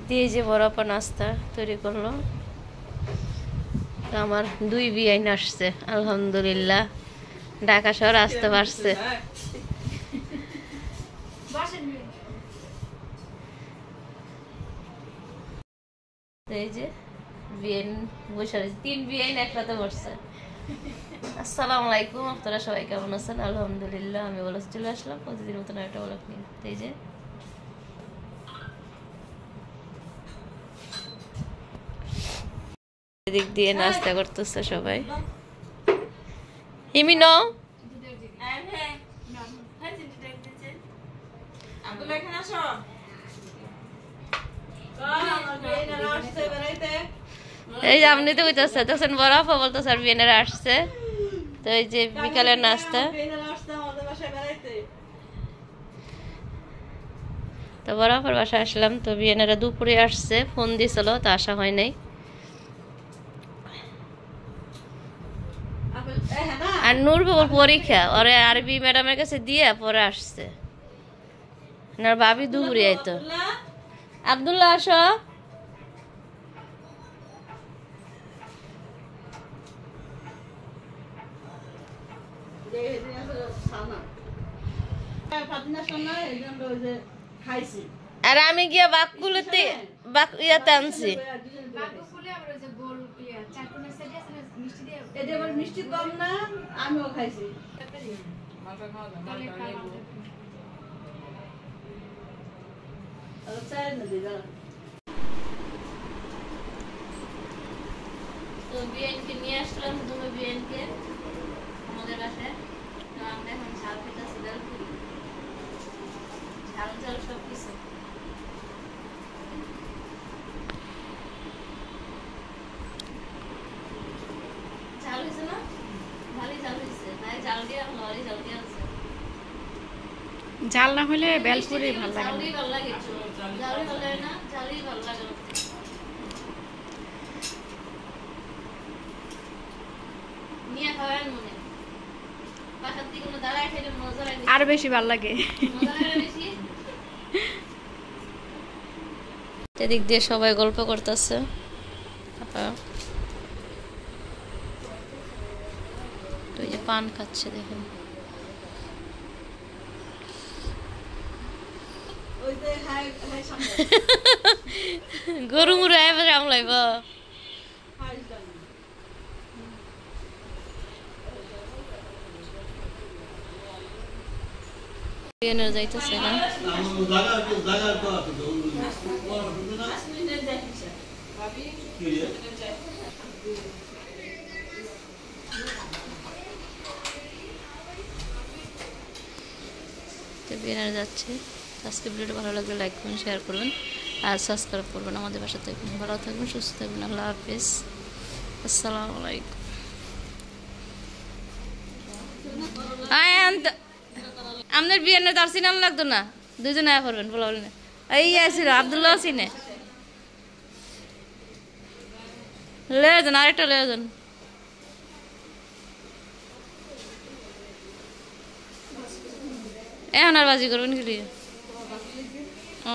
দিয়ে যে বড় আপা নাস্তা তৈরি করলো। আমার 2 বিয়াইন আসছে আলহামদুলিল্লাহ, ঢাকা শহর আসতে পারছে। এই যে বিয়াইন বসে আছে, 3 বিয়াইন একসাথে বসছে। আসসালামু আলাইকুম, আপনারা সবাই কেমন আছেন? আলহামদুলিল্লাহ, আমি বলে চলে আসলাম প্রতিদিন মতন একটা ব্লগ নিয়ে। এই যে এদিক দিয়ে নাস্তা করতেছে সবাই। হিমিনো এই যে আপনি তো কইতেছে তখন বরফ বলতো স্যার বিয়েনারা আসছে, তো এই যে বিকালের নাস্তা। তো বরফের বাসায় আসলাম, তো বিয়েনারা দুপুরে আসছে, ফোন দিয়েছিল তো আসা হয় নাই। আর নূর বাবুর পরীক্ষা, ওরে আরবি ম্যাডামের কাছে দিয়ে পরে আসছে। না ভাবি দুপুরে আইতো। আব্দুল্লাহ আসো। আর আমি গিয়া বাকুলতে ইয়াতে আনছি। মিষ্টি কম না, আমিও খাইছি। তো বিয়েনকে নিয়ে আসলাম, দুটো বিয়েনকে আমাদের বাসায়। তো আমরা এখন ঝাল খেতেছি, ঝাল ঝাল সব কিছু। ঝাল হয়েছে না? ভালোই ঝাল হয়েছে। তাই ঝাল দিয়ে লরি ঝাল দিয়ে আছে। ঝাল না হলে বেলপুরি ভালো লাগে। ঝালই ভালো লাগে, ঝালই ভালো লাগে না, ঝালই ভালো লাগে। নিয়ে খাবেন মনে বাসার দিকে কোনো দাঁড়ায় খেলে মজা লাগে, আরো বেশি ভালো লাগে। মজা লাগে বেশি। এদিক দিয়ে সবাই গল্প করতেছে। তো এই যে পান খাচ্ছে দেখেন। গরু মুরু এবার আমলাইব। যাইতেছে না। বেনার যাচ্ছে। আজকে ভিডিওটা ভালো লাগলে লাইক করুন, শেয়ার করুন আর সাবস্ক্রাইব করবেন। আমাদের বাসা থাকবেন, ভালো থাকবেন, সুস্থ থাকবেন। আল্লাহ হাফেজ, আসসালামু আলাইকুম। আপনার বিয়ে তার সিনাম লাগতো না, দুজন আয়া করবেন বলা বলি না। এই আসছিল আব্দুল্লাহ সিনে লেজন, আরেকটা লেজন। এখন আর বাজি করবেন কি? ও